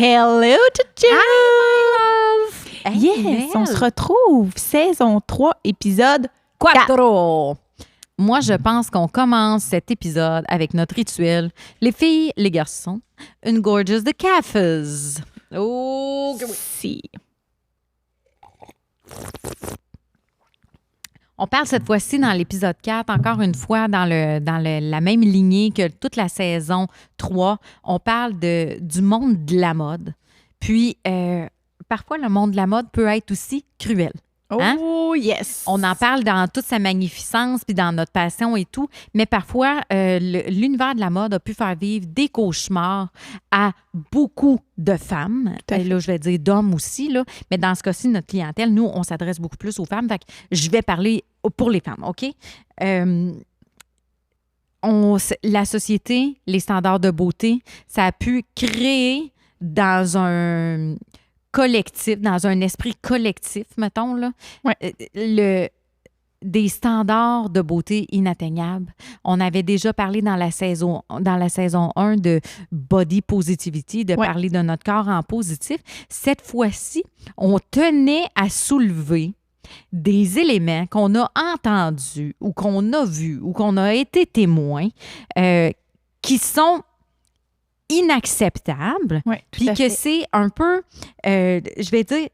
Hello, Juju! Hi, my love! Yes, Hey, on se retrouve, saison 3, épisode 4. Moi, je pense qu'on commence cet épisode avec notre rituel. Les filles, les garçons, une gorgeous de cafés. Oh, que oui. Si. On parle cette fois-ci dans l'épisode 4, encore une fois, dans la même lignée que toute la saison 3. On parle du monde de la mode. Puis, parfois, le monde de la mode peut être aussi cruel. Hein? Oh, yes! On en parle dans toute sa magnificence puis dans notre passion et tout, mais parfois, l'univers de la mode a pu faire vivre des cauchemars à beaucoup de femmes. Tout à fait. Là, je vais dire d'hommes aussi, là, mais dans ce cas-ci, notre clientèle, nous, on s'adresse beaucoup plus aux femmes. Fait que je vais parler pour les femmes, OK? La société, les standards de beauté, ça a pu créer dans un collectif, dans un esprit collectif, mettons, là, Ouais. des standards de beauté inatteignables. On avait déjà parlé dans la saison 1 de body positivity, de parler de notre corps en positif. Cette fois-ci, on tenait à soulever des éléments qu'on a entendus ou qu'on a vus ou qu'on a été témoins qui sont inacceptable, puis que c'est un peu, je vais dire,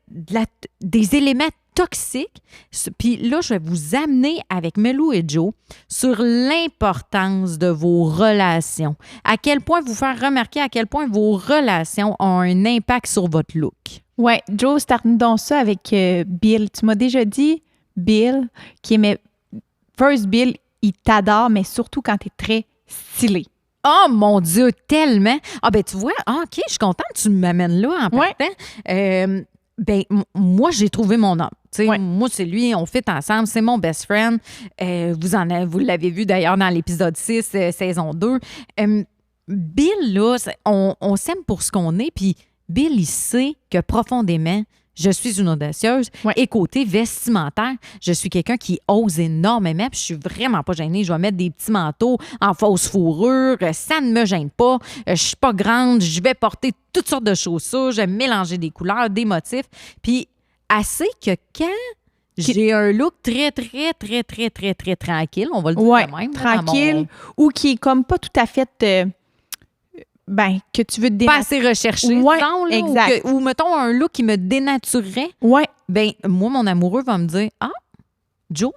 des éléments toxiques. Puis là, je vais vous amener avec Melou et Joe sur l'importance de vos relations. À quel point vous faire remarquer à quel point vos relations ont un impact sur votre look. Ouais, Joe, start-nous donc ça avec Bill. Tu m'as déjà dit, Bill, qui aimait... First, Bill, il t'adore, mais surtout quand t'es très stylé. Oh mon Dieu, tellement! Ah ben tu vois, OK, je suis contente que tu m'amènes là en partant. Moi, j'ai trouvé mon homme. Moi, c'est lui, on fit ensemble, c'est mon best friend. Vous l'avez vu d'ailleurs dans l'épisode 6, saison 2. Bill, là, on s'aime pour ce qu'on est, puis Bill, il sait que profondément, je suis une audacieuse. Et côté vestimentaire, je suis quelqu'un qui ose énormément. Puis je suis vraiment pas gênée. Je vais mettre des petits manteaux en fausse fourrure. Ça ne me gêne pas. Je suis pas grande. Je vais porter toutes sortes de chaussures. Je vais mélanger des couleurs, des motifs. Puis assez que quand j'ai un look très, très, très, très, très, très tranquille, on va le dire de même. Tranquille, ou qui est comme pas tout à fait... que tu veux te pas assez recherché, disons, là, exact. Ou mettons un look qui me dénaturerait. Ouais. Ben moi, mon amoureux va me dire « Ah, Joe,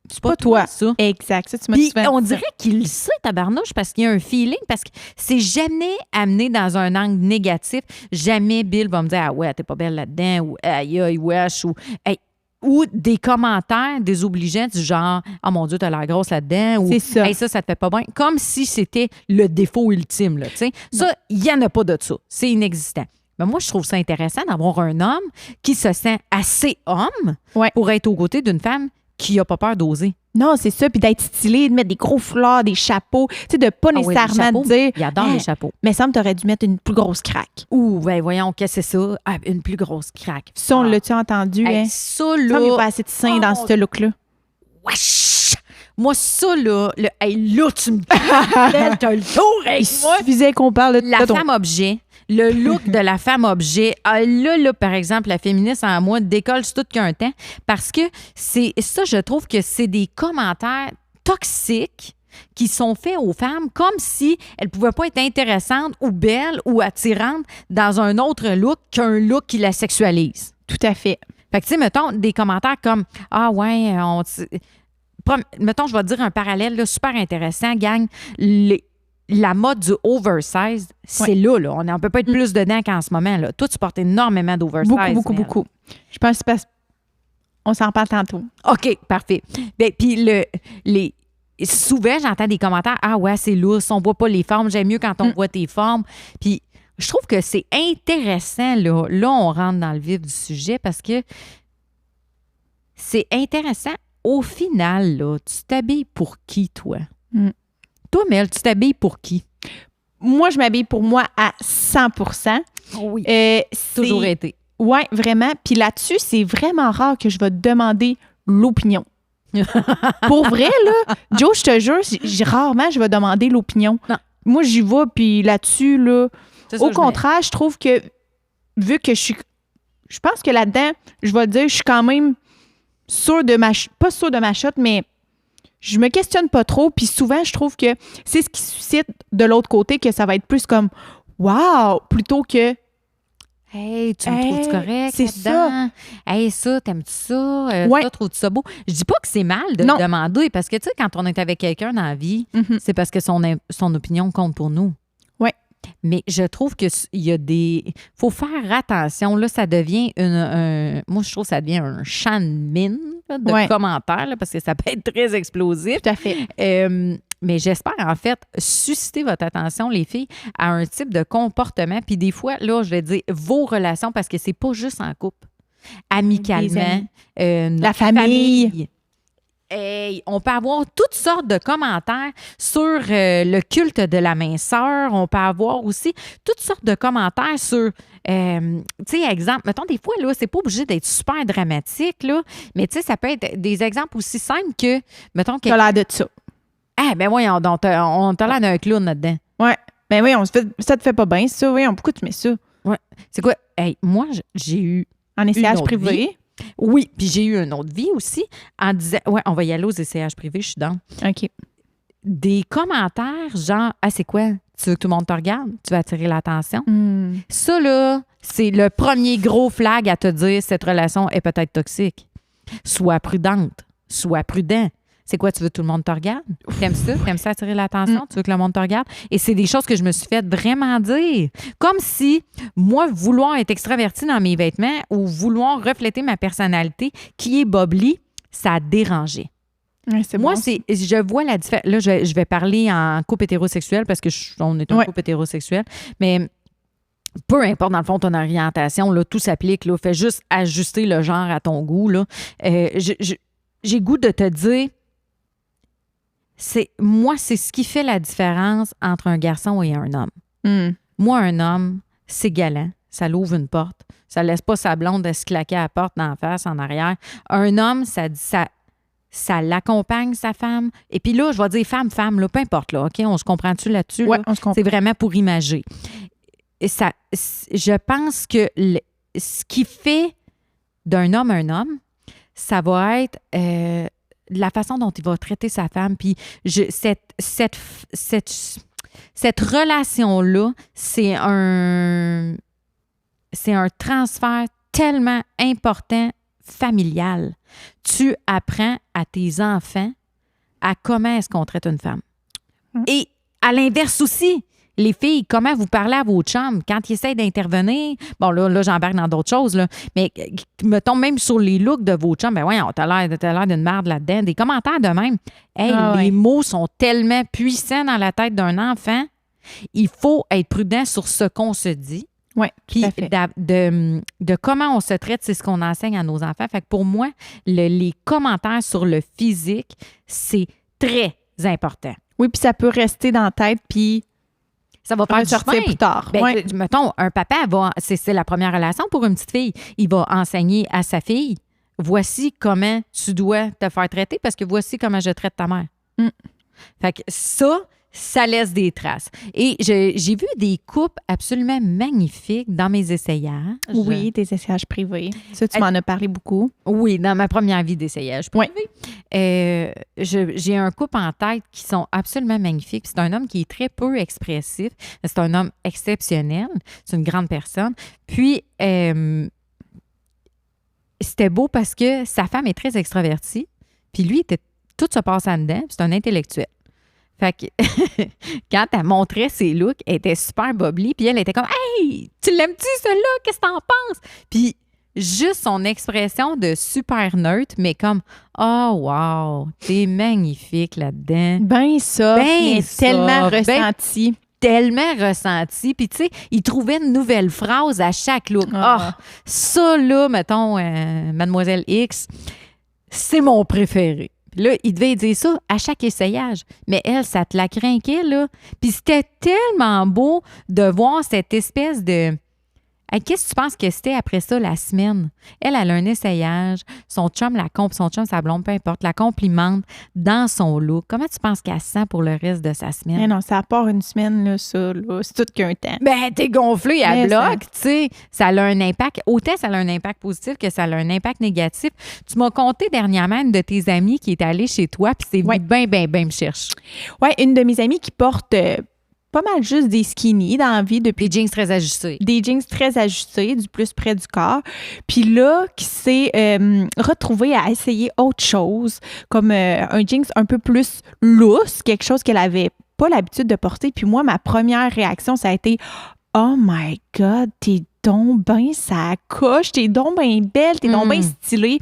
c'est pas toi, ça. » Exact. Ça, tu m'as Puis souvent on dit ça. dirait qu'il le sait, tabarnouche, parce qu'il y a un feeling, parce que c'est jamais amené dans un angle négatif. Jamais Bill va me dire « Ah ouais, t'es pas belle là-dedans » ou « Aïe, aïe, wesh » ou hey, ou des commentaires désobligeants du genre « Ah mon Dieu, t'as l'air grosse là-dedans » ou « C'est ça. Hey, ça te fait pas bien », comme si c'était le défaut ultime, là, tu sais. Ça, il n'y en a pas de ça. C'est inexistant. Mais moi, je trouve ça intéressant d'avoir un homme qui se sent assez homme pour être aux côtés d'une femme qui n'a pas peur d'oser. Non, c'est ça. Puis d'être stylé, de mettre des gros foulards, des chapeaux. Tu sais, de pas nécessairement dire... Il adore les chapeaux. Mais ça me t'aurais dû mettre une plus grosse craque. Ouh, ben voyons, qu'est-ce que c'est ça? Ah, une plus grosse craque. Ça, on l'a-tu entendu? Hey, hein? ça, là... Ça, il n'y a pas assez de seins dans ce look-là. Wesh! Moi, ça, là... là, tu me t'as le tour avec moi. Il suffisait qu'on parle de... La femme-objet. Le look de la femme-objet. Ah, là, par exemple, la féministe en moi décolle tout qu'un temps parce que c'est ça, je trouve que c'est des commentaires toxiques qui sont faits aux femmes comme si elles ne pouvaient pas être intéressantes ou belles ou attirantes dans un autre look qu'un look qui la sexualise. Tout à fait. Fait que, tu sais, mettons, des commentaires comme « Ah ouais, mettons, je vais te dire un parallèle là, super intéressant, gang. La mode du oversize, c'est là. On ne peut pas être plus dedans qu'en ce moment. Là. Toi, tu portes énormément d'oversize. Beaucoup. Je pense que on s'en parle tantôt. OK, parfait. Puis, souvent, j'entends des commentaires « Ah ouais, c'est lousse, on voit pas les formes. J'aime mieux quand on voit tes formes. » Puis, je trouve que c'est intéressant. Là, on rentre dans le vif du sujet parce que c'est intéressant. Au final, là, tu t'habilles pour qui, toi? Toi, Mel, tu t'habilles pour qui? Moi, je m'habille pour moi à 100%. Oui. Toujours été. Oui, vraiment. Puis là-dessus, c'est vraiment rare que je vais te demander l'opinion. Pour vrai, là, Joe, je te jure, rarement je vais demander l'opinion. Non. Moi, j'y vais, puis là-dessus, là, au contraire, je trouve que vu que je pense que là-dedans, je vais dire, je suis quand même sûre de pas sûre de ma shot, mais je me questionne pas trop. Puis souvent, je trouve que c'est ce qui suscite de l'autre côté que ça va être plus comme wow, plutôt que hey, tu me trouves-tu correct? C'est ça. Hey, ça, t'aimes-tu ça? Ouais. Ça, trouves-tu ça beau? Je dis pas que c'est mal de le demander parce que, tu sais, quand on est avec quelqu'un dans la vie, c'est parce que son opinion compte pour nous. Oui. Mais je trouve qu'il y a des. Faut faire attention. Là, ça devient moi, je trouve que ça devient un champ de mine là, de commentaires là, parce que ça peut être très explosif. Tout à fait. Mais j'espère, en fait, susciter votre attention, les filles, à un type de comportement. Puis des fois, là, je vais dire vos relations, parce que c'est pas juste en couple. Amicalement. La famille. Hey, on peut avoir toutes sortes de commentaires sur le culte de la minceur. On peut avoir aussi toutes sortes de commentaires sur, tu sais, exemple, mettons, des fois, là, c'est pas obligé d'être super dramatique, là, mais tu sais, ça peut être des exemples aussi simples que, mettons... T'as l'air de ça. Ah, ben oui, on t'a l'air d'un clown là-dedans. Ouais. Ben oui, ça te fait pas bien, ça. Oui, pourquoi tu mets ça? Ouais. C'est quoi? Hey, moi, j'ai eu. En essayage privé? Vie. Oui, puis j'ai eu une autre vie aussi en disant. Ouais, on va y aller aux essayages privés, je suis dans. OK. Des commentaires genre, ah, c'est quoi? Tu veux que tout le monde te regarde? Tu vas attirer l'attention? Ça, là, c'est le premier gros flag à te dire cette relation est peut-être toxique. Sois prudente. Sois prudent. C'est quoi, tu veux que tout le monde te regarde? T'aimes ça? T'aimes ça attirer l'attention? Tu veux que le monde te regarde? Et c'est des choses que je me suis fait vraiment dire. Comme si, moi, vouloir être extravertie dans mes vêtements ou vouloir refléter ma personnalité qui est bubbly, ça dérangeait. Ouais, moi, bon. Je vois la différence. Là, je vais parler en couple hétérosexuel parce que on est un couple hétérosexuel. Mais peu importe, dans le fond, ton orientation, là, tout s'applique. Là, fais juste ajuster le genre à ton goût. Là. J'ai goût de te dire... c'est ce qui fait la différence entre un garçon et un homme. Moi, un homme, c'est galant. Ça l'ouvre une porte. Ça laisse pas sa blonde de se claquer à la porte d'en face, en arrière. Un homme, ça l'accompagne, sa femme. Et puis là, je vais dire femme, là, peu importe, là, OK? On se comprend-tu là-dessus? Oui, là? on se comprend. C'est vraiment pour imager. Et je pense que ce qui fait d'un homme un homme, ça va être... la façon dont il va traiter sa femme. Puis cette relation-là, c'est un transfert tellement important familial. Tu apprends à tes enfants à comment est-ce qu'on traite une femme. Et à l'inverse aussi, les filles, comment vous parlez à vos chums quand ils essayent d'intervenir? Bon, là j'embarque dans d'autres choses, là. Mais mettons même sur les looks de vos chums, ben ouais, t'as l'air d'une merde là-dedans. Des commentaires de même. Hey, les mots sont tellement puissants dans la tête d'un enfant. Il faut être prudent sur ce qu'on se dit. Oui, puis de comment on se traite, c'est ce qu'on enseigne à nos enfants. Fait que pour moi, les commentaires sur le physique, c'est très important. Oui, puis ça peut rester dans la tête, puis ça va faire sortir plus tard. Ben, mettons, un papa, c'est la première relation pour une petite fille. Il va enseigner à sa fille, voici comment tu dois te faire traiter parce que voici comment je traite ta mère. Fait que ça laisse des traces. Et j'ai vu des couples absolument magnifiques dans mes essayages. Oui, des essayages privés. Ça, tu m'en as parlé beaucoup. Oui, dans ma première vie d'essayage privé. J'ai un couple en tête qui sont absolument magnifiques. C'est un homme qui est très peu expressif. C'est un homme exceptionnel. C'est une grande personne. Puis, c'était beau parce que sa femme est très extravertie. Puis lui, tout se passe en dedans. C'est un intellectuel. Fait que quand elle montrait ses looks, elle était super bubbly. Puis elle était comme « Hey, tu l'aimes-tu, celui-là? Qu'est-ce que t'en penses? » Puis juste son expression de super neutre, mais comme « Oh, wow, t'es magnifique là-dedans. » Tellement ressenti. Tellement ressenti. Puis, tu sais, il trouvait une nouvelle phrase à chaque look. Ça, là, mettons, Mademoiselle X, c'est mon préféré. Là, il devait dire ça à chaque essayage. Mais elle, ça te la craquait, là. Puis c'était tellement beau de voir cette espèce de... Hey, qu'est-ce que tu penses que c'était après ça, la semaine? Elle a un essayage. Son chum, sa blonde, peu importe, la complimente dans son look. Comment tu penses qu'elle se sent pour le reste de sa semaine? Mais non, ça part une semaine, là, ça, là. C'est tout qu'un temps. Ben, t'es gonflé à bloc, tu sais. Ça a un impact. Autant ça a un impact positif que ça a un impact négatif. Tu m'as conté dernièrement une de tes amies qui est allée chez toi, puis c'est venu ben me chercher. Oui, une de mes amies qui porte pas mal juste des skinny dans la vie depuis. Des jeans très ajustés. Des jeans très ajustés, du plus près du corps. Puis là, qui s'est retrouvée à essayer autre chose, comme un jeans un peu plus loose, quelque chose qu'elle avait pas l'habitude de porter. Puis moi, ma première réaction, ça a été « Oh my God, t'es donc bien ça coche, t'es donc bien belle, t'es donc bien stylée. »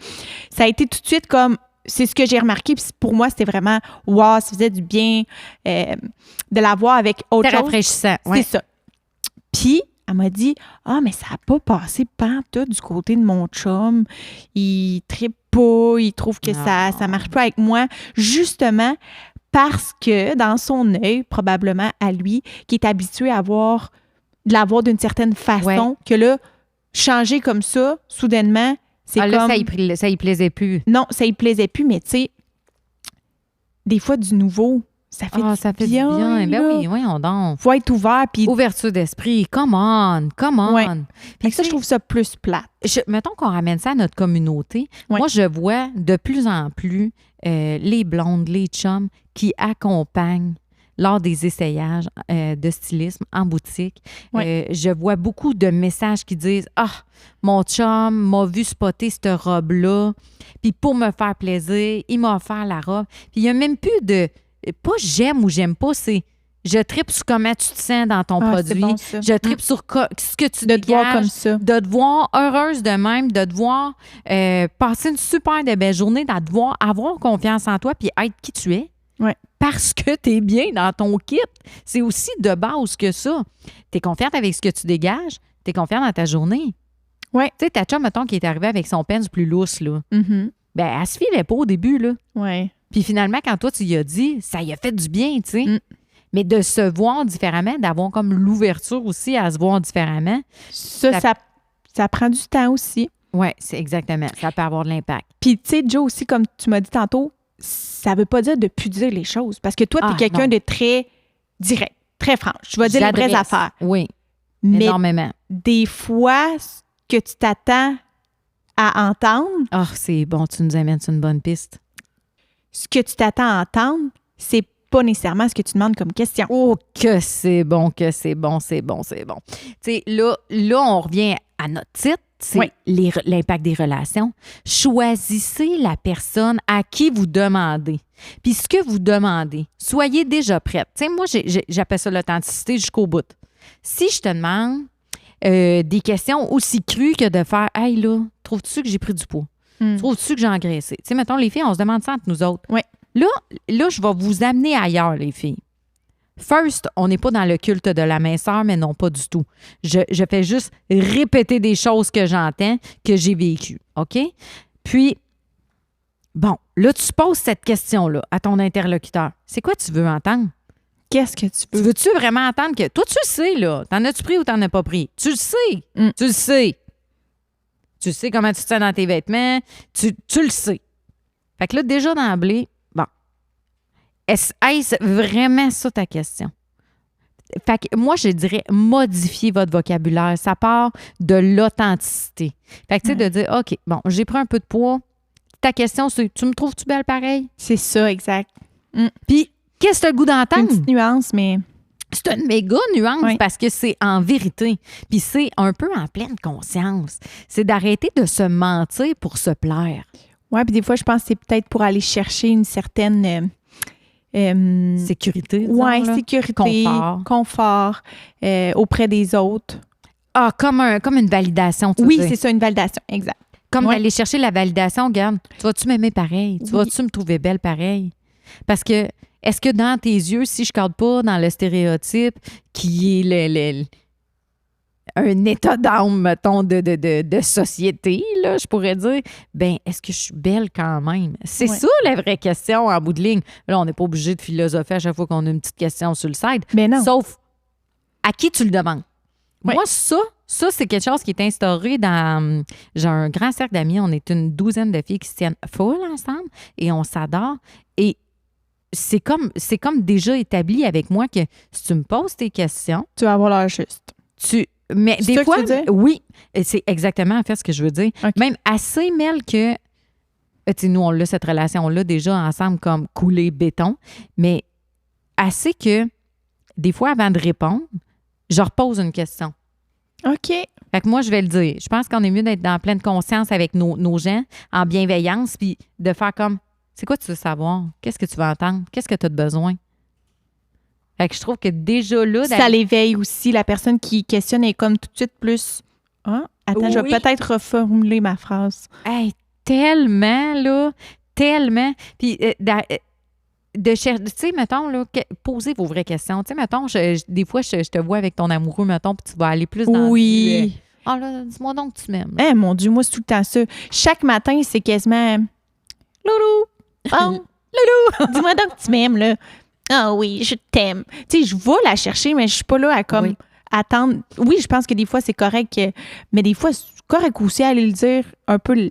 Ça a été tout de suite comme... C'est ce que j'ai remarqué. Puis pour moi, c'était vraiment, wow, ça faisait du bien de la voir avec autre chose. C'est rafraîchissant. Ouais. C'est ça. Puis, elle m'a dit, mais ça n'a pas passé pantoute du côté de mon chum. Il trippe pas, il trouve que ça marche pas avec moi. Justement, parce que dans son œil, probablement à lui, qui est habitué à de la voir d'une certaine façon, que là, changer comme ça, soudainement, c'est comme... Là, ça y plaisait plus. Non, ça y plaisait plus, mais tu sais, des fois, du nouveau, ça fait du bien. Ben oui, voyons donc. Faut être ouvert, puis... Ouverture d'esprit, come on. Ouais. Puis ça, je trouve ça plus plate. Mettons qu'on ramène ça à notre communauté. Ouais. Moi, je vois de plus en plus les blondes, les chums qui accompagnent lors des essayages de stylisme en boutique. Je vois beaucoup de messages qui disent « Ah, mon chum m'a vu spotter cette robe-là, puis pour me faire plaisir, il m'a offert la robe. » Puis il n'y a même plus de... Pas « j'aime » ou « j'aime pas », c'est « je tripe sur comment tu te sens dans ton produit. Bon, ça. Je tripe sur ce que tu de dégages. » De te voir comme ça. De te voir heureuse de même, de te voir passer une super de belle journée, de te voir avoir confiance en toi puis être qui tu es. Ouais. Parce que tu es bien dans ton kit. C'est aussi de base que ça. Tu es confiante avec ce que tu dégages, tu es confiante dans ta journée. Oui. Tu sais, ta chum, mettons, qui est arrivée avec son pens plus lousse, là. Mm-hmm. Ben, elle se filait pas au début, là. Oui. Puis finalement, quand toi, tu y as dit, ça y a fait du bien, tu sais. Mais de se voir différemment, d'avoir comme l'ouverture aussi à se voir différemment. Ça prend du temps aussi. Oui, c'est exactement. Ça peut avoir de l'impact. Puis, tu sais, Joe, aussi, comme tu m'as dit tantôt, ça veut pas dire de plus dire les choses. Parce que toi, tu es quelqu'un de très direct, très franc. Tu vas dire les vraies affaires. Oui, mais énormément. Des fois, ce que tu t'attends à entendre... Ah, c'est bon, tu nous amènes sur une bonne piste. Ce que tu t'attends à entendre, c'est pas nécessairement ce que tu demandes comme question. Oh, que c'est bon. Tu sais, là, on revient à notre titre. C'est l'impact des relations. Choisissez la personne à qui vous demandez. Puis ce que vous demandez, soyez déjà prête. Tu sais, moi, j'appelle ça l'authenticité jusqu'au bout. Si je te demande des questions aussi crues que de faire « Hey, là, trouves-tu que j'ai pris du poids? Trouves-tu que j'ai engraissé? » Tu sais, mettons, les filles, on se demande ça entre nous autres. Oui. Là, je vais vous amener ailleurs, les filles. First, on n'est pas dans le culte de la minceur, mais non, pas du tout. Je fais juste répéter des choses que j'entends, que j'ai vécues, OK? Puis, bon, là, tu poses cette question-là à ton interlocuteur. C'est quoi tu veux entendre? Qu'est-ce que tu veux? Veux-tu vraiment entendre que... Toi, tu le sais, là. T'en as-tu pris ou t'en as pas pris? Tu le sais. Tu le sais. Tu sais comment tu te sens dans tes vêtements. Tu le sais. Fait que là, déjà d'emblée, bon. Est-ce vraiment ça ta question? Fait que moi, je dirais modifier votre vocabulaire. Ça part de l'authenticité. Fait que tu sais, de dire, OK, bon, j'ai pris un peu de poids. Ta question, c'est, tu me trouves-tu belle pareil? C'est ça, exact. Puis, qu'est-ce que tu as le goût d'entendre? Une petite nuance, mais... C'est une méga nuance parce que c'est en vérité. Puis c'est un peu en pleine conscience. C'est d'arrêter de se mentir pour se plaire. Oui, puis des fois, je pense que c'est peut-être pour aller chercher une certaine... sécurité. Oui, sécurité, confort auprès des autres. Ah, comme une validation, tu Oui, sais. c'est ça, une validation, exact. Comme d'aller chercher la validation, regarde, tu vas-tu m'aimer pareil? Tu vas-tu me trouver belle pareil? Parce que, est-ce que dans tes yeux, si je ne cadre pas dans le stéréotype qui est un état d'âme, mettons, de société, là, je pourrais dire, ben est-ce que je suis belle quand même? C'est ça la vraie question en bout de ligne. Là, on n'est pas obligé de philosopher à chaque fois qu'on a une petite question sur le site. Mais non. Sauf, à qui tu le demandes? Moi, ça, Ça, c'est quelque chose qui est instauré dans... J'ai un grand cercle d'amis. On est une 12aine de filles qui se tiennent full ensemble et on s'adore. Et c'est comme déjà établi avec moi que si tu me poses tes questions... Tu vas avoir l'air juste. Mais c'est des fois, que tu veux dire? oui, c'est exactement en fait ce que je veux dire. Okay. Même assez, Mel, que... Tu sais, nous, on a cette relation-là déjà ensemble comme coulé béton. Mais assez que, des fois, avant de répondre, je repose une question. OK. Fait que moi, je vais le dire. Je pense qu'on est mieux d'être dans pleine conscience avec nos gens, en bienveillance, puis de faire comme, c'est quoi tu veux savoir? Qu'est-ce que tu veux entendre? Qu'est-ce que tu as de besoin? Fait que je trouve que déjà là... Ça l'éveille aussi. La personne qui questionne est comme tout de suite plus... Ah, attends, je vais peut-être reformuler ma phrase. Hey, tellement, là. Tellement. Puis, de chercher, tu sais, mettons, là, posez vos vraies questions. Tu sais, mettons, des fois, je te vois avec ton amoureux, mettons, puis tu vas aller plus dans... Oui. Ah là, dis-moi donc que tu m'aimes. Eh, mon Dieu, moi, c'est tout le temps ça. Chaque matin, c'est quasiment... Loulou! Oh! Loulou! Dis-moi donc que tu m'aimes, là. Ah oui, je t'aime. Tu sais, je vais la chercher, mais je suis pas là à comme attendre. Oui, je pense que des fois, c'est correct, mais des fois, c'est correct aussi à aller le dire un peu...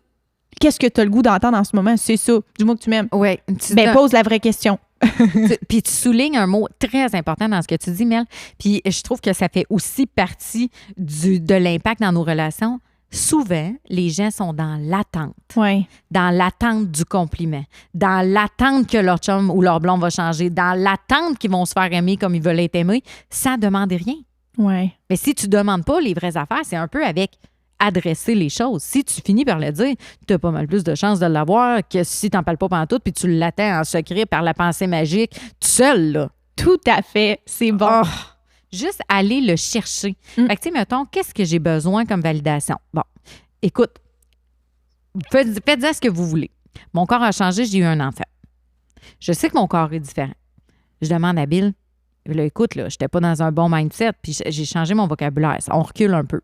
Qu'est-ce que tu as le goût d'entendre en ce moment? C'est ça. Dis-moi que tu m'aimes. Oui. Ben, pose la vraie question. Puis tu soulignes un mot très important dans ce que tu dis, Mel. Puis je trouve que ça fait aussi partie de l'impact dans nos relations. Souvent, les gens sont dans l'attente. Oui. Dans l'attente du compliment. Dans l'attente que leur chum ou leur blonde va changer. Dans l'attente qu'ils vont se faire aimer comme ils veulent être aimés, sans demander rien. Oui. Mais si tu ne demandes pas les vraies affaires, c'est un peu avec adresser les choses. Si tu finis par le dire, tu as pas mal plus de chances de l'avoir que si tu n'en parles pas pendant tout puis tu l'attends en secret par la pensée magique, tout seul, là. Tout à fait. C'est bon. Oh, juste aller le chercher. Fait que, tu sais, mettons, qu'est-ce que j'ai besoin comme validation? Bon, écoute, faites-en ce que vous voulez. Mon corps a changé, j'ai eu un enfant. Je sais que mon corps est différent. Je demande à Bill, là, écoute, là, j'étais pas dans un bon mindset, puis j'ai changé mon vocabulaire. On recule un peu.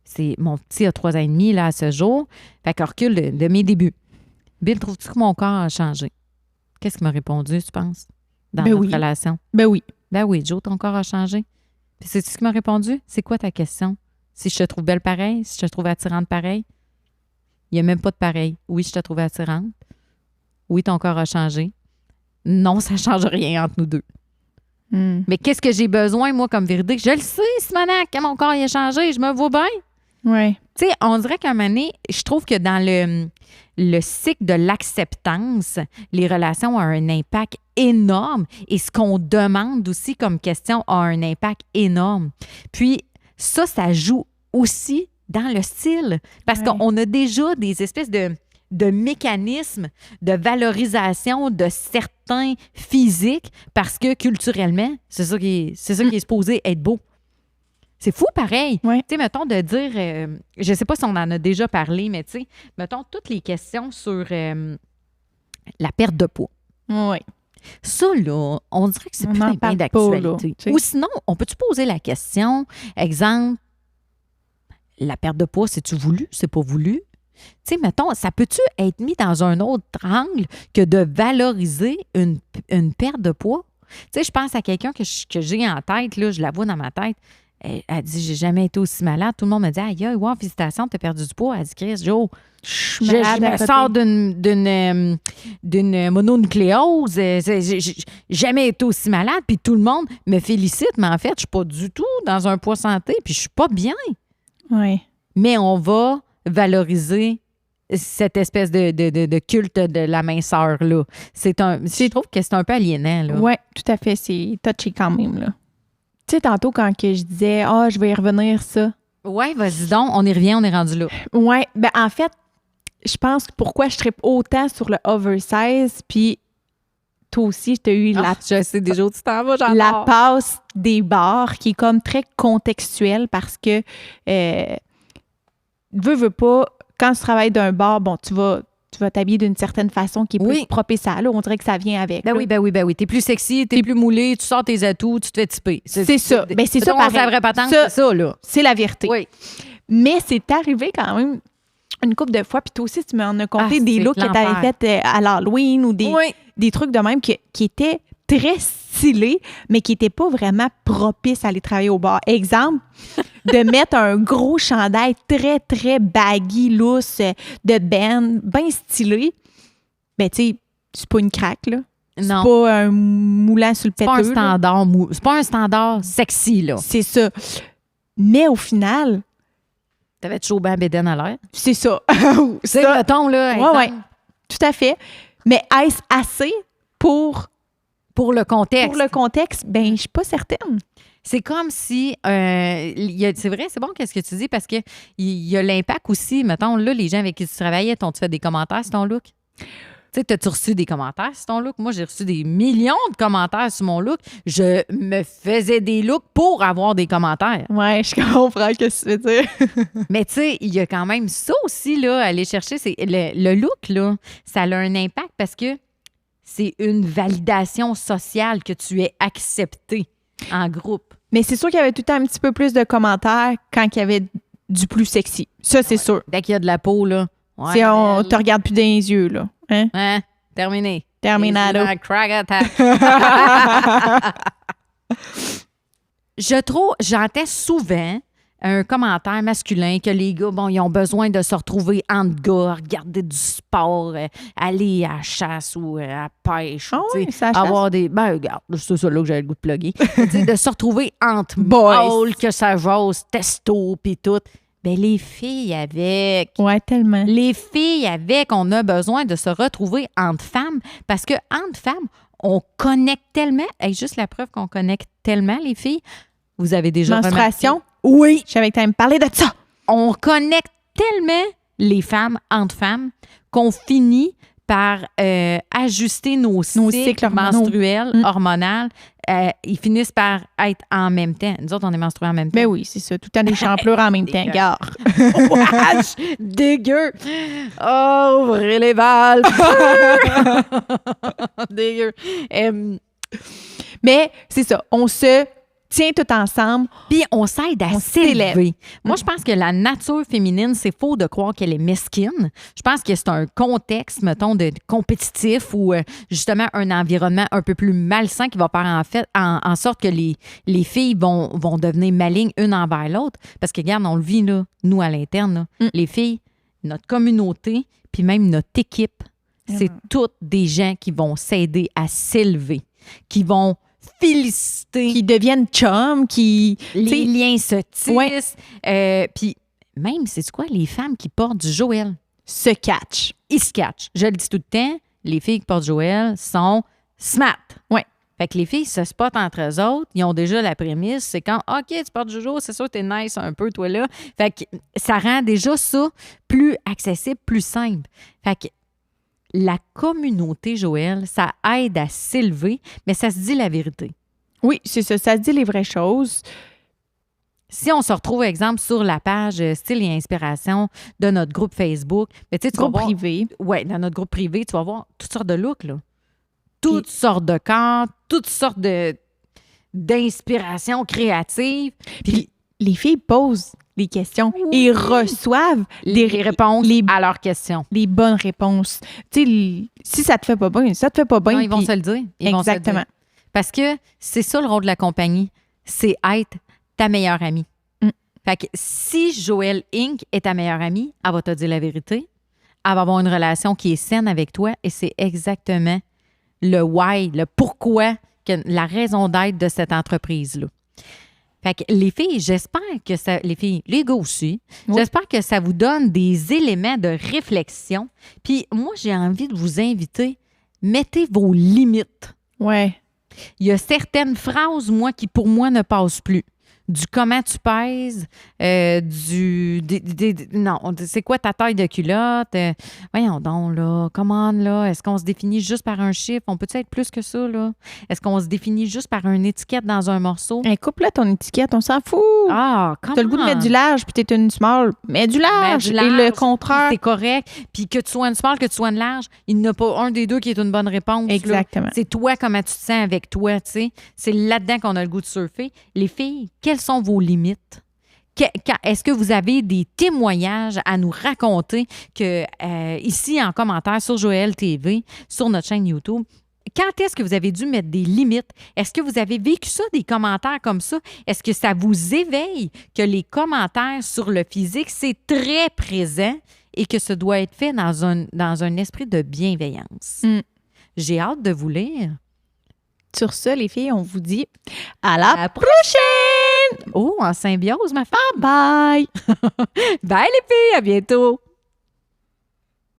C'est mon petit a 3 ans et demi là, à ce jour. Fait qu'on recule de mes débuts. Bill, trouves-tu que mon corps a changé? Qu'est-ce qu'il m'a répondu, tu penses, dans notre relation? Ben oui. Ben oui, Joe, ton corps a changé. Puis c'est-tu ce qu'il m'a répondu? C'est quoi ta question? Si je te trouve belle pareil? Si je te trouve attirante pareil? Il n'y a même pas de pareil. Oui, je te trouve attirante. Oui, ton corps a changé. Non, ça ne change rien entre nous deux. Mais qu'est-ce que j'ai besoin, moi, comme véridique? Je le sais, Simonac, que mon corps il a changé. Je me vois bien. Oui. Tu sais, on dirait qu'à un moment donné, je trouve que dans le cycle de l'acceptance, les relations ont un impact énorme et ce qu'on demande aussi comme question a un impact énorme. Puis ça joue aussi dans le style parce qu'on a déjà des espèces de mécanismes de valorisation de certains physiques parce que culturellement, c'est ça qui est supposé être beau. C'est fou pareil. Ouais. Tu sais, mettons de dire, je sais pas si on en a déjà parlé, mais tu sais, mettons toutes les questions sur la perte de poids. Oui. Ça, là, on dirait que c'est plus un bien d'actualité. Ou sinon, on peut-tu poser la question, exemple, la perte de poids, c'est-tu voulu, c'est pas voulu? Tu sais, mettons, ça peut-tu être mis dans un autre angle que de valoriser une perte de poids? Tu sais, je pense à quelqu'un que j'ai en tête, là, je la vois dans ma tête. Elle dit, j'ai jamais été aussi malade. Tout le monde me dit, aïe, wow, félicitations, t'as perdu du poids. Elle dit, Chris, Joe, je me sors d'une mononucléose. J'ai jamais été aussi malade. Puis tout le monde me félicite, mais en fait, je suis pas du tout dans un poids santé, puis je suis pas bien. Oui. Mais on va valoriser cette espèce de culte de la minceur-là. Je trouve que c'est un peu aliénant. Oui, tout à fait. C'est touché quand même, là. Tu sais, tantôt, quand que je disais « Ah, je vais y revenir, ça. » Oui, vas-y donc. On y revient, on est rendu là. Oui. Ben en fait, je pense que pourquoi je trippe autant sur le oversize, puis toi aussi, tu as eu je sais déjà où tu t'en vas, j'adore. La passe des bars, qui est comme très contextuelle parce que veux pas, quand tu travailles d'un bar, bon, tu vas t'habiller d'une certaine façon qui est plus propice à là. On dirait que ça vient avec. Ben oui. T'es plus sexy, t'es plus moulé, tu sors tes atouts, tu te fais typer. C'est ça. Ben c'est ça, pareil. La vraie patente, c'est ça, là. C'est la vérité. Oui. Mais c'est arrivé quand même une couple de fois, puis toi aussi, tu m'en as conté des looks que tu avais fait à l'Halloween ou des trucs de même qui étaient très stylés, mais qui n'étaient pas vraiment propices à aller travailler au bar. Exemple, de mettre un gros chandail très, très baggy, loose, de band, bien stylé, ben, tu sais, c'est pas une craque, là. C'est Non. pas un moulant sur le C'est pas un péteux. là. standard mou. C'est pas un standard sexy, là. C'est ça. Mais au final, T'avais chaud ben bédaine à l'air. c'est ça. C'est Ça, mettons, là. ouais, exemple, tout à fait. Mais est-ce assez pour Pour le contexte. le contexte? Ben, je suis pas certaine. C'est comme si, c'est vrai, c'est bon qu'est-ce que tu dis parce que il y a l'impact aussi, mettons, là, les gens avec qui tu travaillais, t'ont-tu fait des commentaires sur ton look? Tu sais, t'as-tu reçu des commentaires sur ton look? Moi, j'ai reçu des millions de commentaires sur mon look. Je me faisais des looks pour avoir des commentaires. Ouais, je comprends ce que tu veux dire. Mais tu sais, il y a quand même ça aussi, là, aller chercher. C'est le look, là, ça a un impact parce que c'est une validation sociale que tu es accepté en groupe. Mais c'est sûr qu'il y avait tout le temps un petit peu plus de commentaires quand il y avait du plus sexy. Ça, c'est sûr. Dès qu'il y a de la peau, là. Ouais, Si on elle- te regarde plus dans les yeux, là. Hein? Hein? Terminé. Terminado. Et c'est un crack attack. J'entends souvent un commentaire masculin que les gars, bon, ils ont besoin de se retrouver entre gars, regarder du sport, aller à la chasse ou à la pêche. Ah tu sais, oui, c'est à la chasse? avoir des. Ben, regarde, c'est ça là que j'avais le goût de plugger. Tu sais, de se retrouver entre Boys. mâles, que ça jase, testo, puis tout. Ben, les filles avec. Ouais, tellement. Les filles avec, on a besoin de se retrouver entre femmes parce que entre femmes, on connecte tellement. Hey, juste la preuve qu'on connecte tellement, les filles. Vous avez déjà Menstruation? remarqué? Oui. Je savais que tu allais me parler de ça. On connecte tellement les femmes entre femmes qu'on finit par ajuster nos cycles menstruels, hormonaux. Ils finissent par être en même temps. Nous autres, on est menstrués en même temps. Ben oui, c'est ça. Tout le temps des champlures en même temps. Dégueu. Gare. Wesh! Dégueu! Oh, ouvrez les valves! Dégueu! Mais c'est ça. On se tient tout ensemble. Puis on s'aide à On s'élever. s'élève. Moi, je pense que la nature féminine, c'est faux de croire qu'elle est mesquine. Je pense que c'est un contexte, mettons, de compétitif ou justement un environnement un peu plus malsain qui va faire en sorte que les filles vont devenir malignes une envers l'autre. Parce que, regarde, on le vit, là, nous, à l'interne. Là. Les filles, notre communauté, puis même notre équipe, c'est toutes des gens qui vont s'aider à s'élever, qui vont féliciter. Qui deviennent chums, qui... Les liens se tissent. Ouais. Puis même, c'est quoi, les femmes qui portent du Joël? se catchent. Ils se catchent. Je le dis tout le temps, les filles qui portent Joël sont smart. Ouais. Fait que les filles se spotent entre eux autres. Ils ont déjà la prémisse. C'est quand, OK, tu portes Jojo, c'est sûr, t'es nice un peu, toi, là. Fait que ça rend déjà ça plus accessible, plus simple. Fait que la communauté, Joël, ça aide à s'élever, mais ça se dit la vérité. Oui, c'est ça. Ça se dit les vraies choses. Si on se retrouve, exemple, sur la page Style et Inspiration de notre groupe Facebook, mais tu sais, tu Groupe vas voir, privé. ouais, dans notre groupe privé, tu vas voir toutes sortes de looks, là. Toutes sortes de corps, toutes sortes d'inspirations créatives. Puis les filles posent les questions et reçoivent Les réponses à leurs questions. les bonnes réponses. Tu sais, si ça te fait pas bien, ça te fait pas bien. Non, ils vont puis- se le dire. Ils vont se le Exactement. dire. Parce que c'est ça le rôle de la compagnie, c'est être ta meilleure amie. Mm. Fait que si Joël Inc. est ta meilleure amie, elle va te dire la vérité. Elle va avoir une relation qui est saine avec toi et c'est exactement le why, le pourquoi, la raison d'être de cette entreprise-là. Fait que les filles, j'espère que ça... Les filles, les gars aussi, Oui. j'espère que ça vous donne des éléments de réflexion. Puis moi, j'ai envie de vous inviter, mettez vos limites. Ouais. Il y a certaines phrases, moi, qui pour moi ne passent plus. Du comment tu pèses, non, c'est quoi ta taille de culotte? Voyons donc, là, comment, là? Est-ce qu'on se définit juste par un chiffre? On peut-tu être plus que ça, là? Est-ce qu'on se définit juste par une étiquette dans un morceau? Coupe-là ton étiquette, on s'en fout. Ah, comment? T'as le goût de mettre du large, puis t'es une small. Mets du large. Mets du Et le large, contraire. C'est correct. Puis que tu sois une small, que tu sois une large, il n'y en a pas un des deux qui est une bonne réponse. là. Exactement. C'est toi, comment tu te sens avec toi, tu sais. C'est là-dedans qu'on a le goût de surfer. Les filles, quelles sont vos limites? Est-ce que vous avez des témoignages à nous raconter que ici, en commentaire sur Joël TV, sur notre chaîne YouTube, quand est-ce que vous avez dû mettre des limites? Est-ce que vous avez vécu ça, des commentaires comme ça? Est-ce que ça vous éveille que les commentaires sur le physique, c'est très présent et que ça doit être fait dans un esprit de bienveillance? J'ai hâte de vous lire. Sur ce, les filles, on vous dit à la prochaine! Oh, en symbiose, ma femme! Bye! Bye les filles, à bientôt!